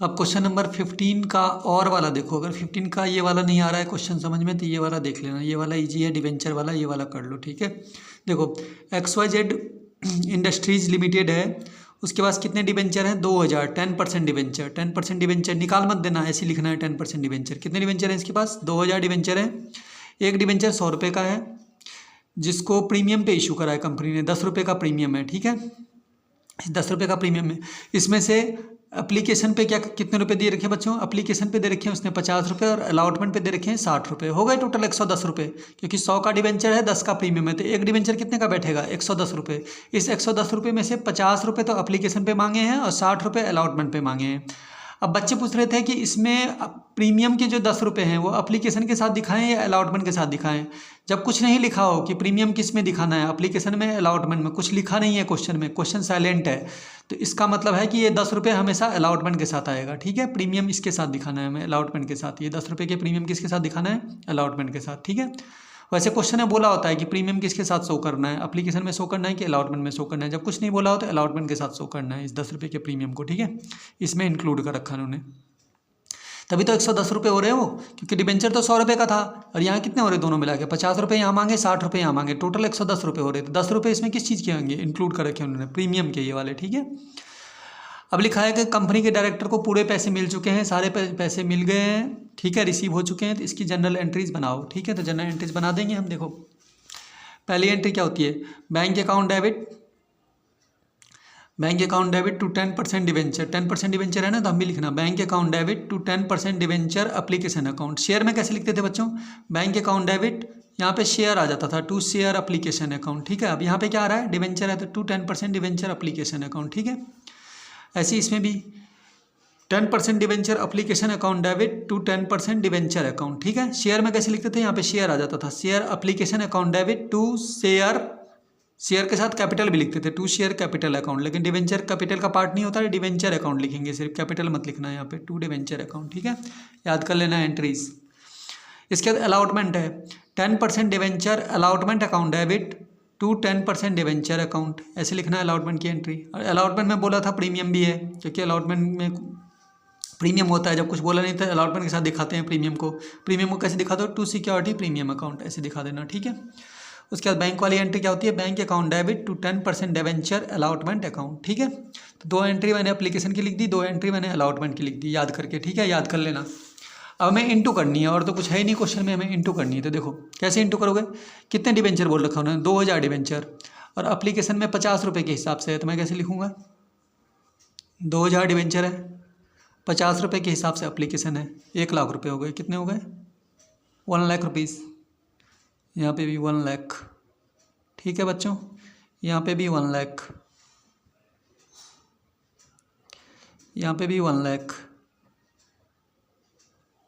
अब question number 15 का और वाला देखो। अगर 15 का ये वाला नहीं आ रहा है क्वेश्चन समझ में तो ये वाला देख लेना, ये वाला इजी है, डिवेंचर वाला, ये वाला कर लो, ठीक है। देखो XYZ इंडस्ट्रीज लिमिटेड है, उसके पास कितने डिवेंचर हैं? 2000, 10% डिवेंचर, 10% डिवेंचर निकाल मत देना, ऐसे लिखना है 10% डिवेंचर। कितने डिवेंचर हैं इसके पास? 2000 डिवेंचर हैं। एक डिवेंचर 100 रुपये का है, जिसको प्रीमियम पे इशू करा है कंपनी ने, 10 रुपये का प्रीमियम है, ठीक है। 10 रुपये का प्रीमियम है। इसमें से एप्लीकेशन पे क्या कितने रुपए दिए रखे हैं बच्चों? एप्लीकेशन पे दे रखे हैं उसने 50 रुपये और अलॉटमेंट पे दे रखे हैं 60 रुपये। हो गए टोटल 110 रुपये, क्योंकि 100 का डिवेंचर है, 10 का प्रीमियम है, तो एक डिवेंचर कितने का बैठेगा? 110 रुपये। इस 110 रुपये में से 50 रुपये तो एप्लीकेशन पे मांगे हैं और 60 रुपये अलॉटमेंट पे मांगे हैं। अब बच्चे पूछ रहे थे कि इसमें प्रीमियम के जो 10 रुपये हैं वो एप्लीकेशन के साथ दिखाएं या अलॉटमेंट के साथ दिखाएं। जब कुछ नहीं लिखा हो कि प्रीमियम किस में दिखाना है, एप्लीकेशन में, अलॉटमेंट में, कुछ लिखा नहीं है क्वेश्चन में, क्वेश्चन साइलेंट है, तो इसका मतलब है कि ये 10 रुपये हमेशा अलॉटमेंट के साथ आएगा, ठीक है। प्रीमियम इसके साथ दिखाना है हमें, अलॉटमेंट के साथ। ये 10 रुपये के प्रीमियम किसके साथ दिखाना है? अलॉटमेंट के साथ, ठीक है। वैसे क्वेश्चन में बोला होता है कि प्रीमियम किसके साथ शो करना है, एप्लीकेशन में शो करना है कि अलॉटमेंट में शो करना है। जब कुछ नहीं बोला हो तो अलॉटमेंट के साथ शो करना है इस 10 रुपये के प्रीमियम को, ठीक है। इसमें इंक्लूड कर रखा उन्होंने, तभी तो 110 रुपये हो रहे हो, क्योंकि डिबेंचर तो 100 रुपये का था और यहाँ कितने हो रहे दोनों मिला के? 50 रुपये यहाँ मांगे, 60 रुपये यहाँ मांगे, टोटल 110 रुपये हो रहे थे। 10 रुपये इसमें किस चीज़ के होंगे? इंक्लूड कर रखे उन्होंने, प्रीमियम के ये वाले, ठीक है। अब लिखा है कि कंपनी के डायरेक्टर को पूरे पैसे मिल चुके हैं, सारे पैसे मिल गए हैं, ठीक है, रिसीव हो चुके हैं, तो इसकी जनरल एंट्रीज बनाओ, ठीक है। तो जनरल एंट्रीज बना देंगे हम। देखो पहली एंट्री क्या होती है? Bank account debit, bank account debit to 10% debenture, 10% debenture है ना, तो हम भी लिखना bank account debit to 10% debenture application account. Share में कैसे लिखते थे बच्चों? बैंक अकाउंट डेबिट, यहाँ पे शेयर आ जाता था, टू शेयर एप्लीकेशन अकाउंट, ठीक है। अब यहाँ पे क्या आ रहा है? डिवेंचर है, तो टू 10% डिवेंचर एप्लीकेशन अकाउंट, ठीक है। ऐसे इसमें भी 10% debenture application account debit to 10% debenture account, ठीक है। शेयर में कैसे लिखते थे? यहाँ पे शेयर आ जाता था, share application account debit to share, share के साथ कैपिटल भी लिखते थे, टू शेयर कैपिटल अकाउंट, लेकिन डिवेंचर कैपिटल का पार्ट नहीं होता है, डिवेंचर अकाउंट लिखेंगे, सिर्फ कैपिटल मत लिखना है यहाँ पे, टू डिवेंचर अकाउंट, ठीक है। याद कर लेना एंट्रीज। इसके बाद अलॉटमेंट है, 10% debenture allotment account debit to 10% debenture account, ऐसे लिखना है अलॉटमेंट की एंट्री। और अलॉटमेंट में बोला था प्रीमियम भी है, क्योंकि अलॉटमेंट में प्रीमियम होता है, जब कुछ बोला नहीं था अलॉटमेंट के साथ दिखाते हैं प्रीमियम को। प्रीमियम को कैसे दिखाते हो? टू सिक्योरिटी प्रीमियम अकाउंट, ऐसे दिखा देना, ठीक है। उसके बाद बैंक वाली एंट्री क्या होती है? Bank account debit to 10% debenture allotment account, ठीक है। तो 2 एंट्री मैंने एप्लीकेशन की लिख दी, 2 एंट्री मैंने अलॉटमेंट की लिख दी, याद करके, ठीक है, याद कर लेना। अब हमें इंटू करनी है, और तो कुछ है ही नहीं क्वेश्चन में, हमें इंटू करनी है। तो देखो कैसे इंटू करोगे? कितने डिवेंचर बोल रखा उन्होंने? 2000 डिवेंचर, और एप्लीकेशन में 50 रुपये के हिसाब से है, तो मैं कैसे लिखूँगा? 2000 डिवेंचर है, 50 रुपये के हिसाब से एप्लीकेशन है, 1 लाख रुपये हो गए। कितने हो गए? 1 लाख रुपीज़। यहाँ पे भी 1 लाख, ठीक है बच्चों, यहाँ पे भी 1 लाख, यहाँ पे भी 1 लाख,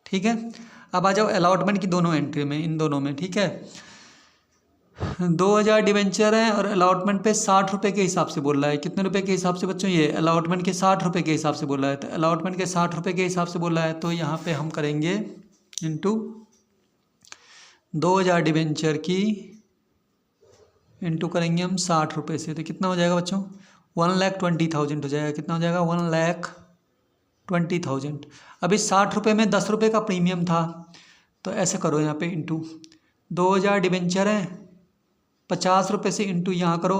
ठीक है। अब आ जाओ अलॉटमेंट की दोनों एंट्री में, इन दोनों में, ठीक है। 2000 डिवेंचर है और अलॉटमेंट पे 60 रुपये के हिसाब से बोल रहा है। कितने रुपए के हिसाब से बच्चों? ये अलॉटमेंट के 60 रुपये के हिसाब से बोल रहा है, तो अलॉटमेंट के 60 रुपये के हिसाब से बोल रहा है, तो यहाँ पे हम करेंगे इंटू 2000 डिवेंचर की इंटू करेंगे हम 60 रुपये से, तो कितना हो जाएगा बच्चों? 1,20,000 हो जाएगा। कितना हो जाएगा? 1,20,000। अब इस 60 रुपये में 10 रुपये का प्रीमियम था, तो ऐसे करो यहाँ पे इंटू 2000 डिवेंचर है, 50 रुपये से इंटू यहाँ करो,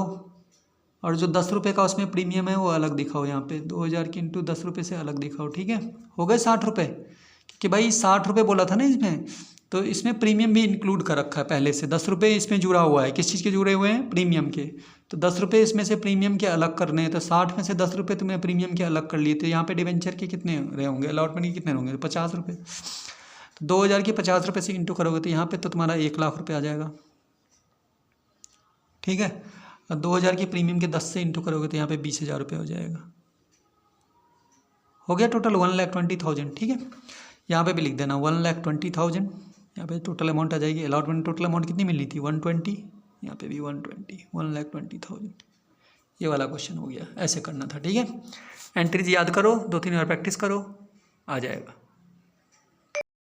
और जो 10 रुपये का उसमें प्रीमियम है वो अलग दिखाओ यहाँ पे, 2000 की इंटू 10 रुपये से अलग दिखाओ, ठीक है। हो गए 60 रुपये, क्योंकि भाई 60 रुपये बोला था ना इसमें, तो इसमें प्रीमियम भी इंक्लूड कर रखा है पहले से। 10 रुपये इसमें जुड़ा हुआ है, किस चीज़ के जुड़े हुए हैं? प्रीमियम के। तो 10 रुपये इसमें से प्रीमियम के अलग करने हैं, तो 60 में से 10 रुपये तुमने प्रीमियम के अलग कर लिए, तो यहाँ पे डिवेंचर के कितने रहे होंगे? अलॉटमेंट के कितने होंगे? 50 रुपये। तो 2000 की 50 रुपये से इंटू करोगे तो यहाँ पे तो तुम्हारा 1 लाख रुपये आ जाएगा, ठीक है। और 2000 की प्रीमियम के 10 से इंटू करोगे तो यहाँ पे 20,000 रुपये हो जाएगा। हो गया टोटल 1,20,000, ठीक है। यहाँ पे भी लिख देना 1,20,000, यहाँ पे टोटल अमाउंट आ जाएगी। अलॉटमेंट टोटल अमाउंट कितनी मिल रही थी? 120, यहाँ पे भी 120, 1,20,000। ये वाला क्वेश्चन हो गया, ऐसे करना था, ठीक है। एंट्रीज याद करो, 2-3 बार प्रैक्टिस करो, आ जाएगा।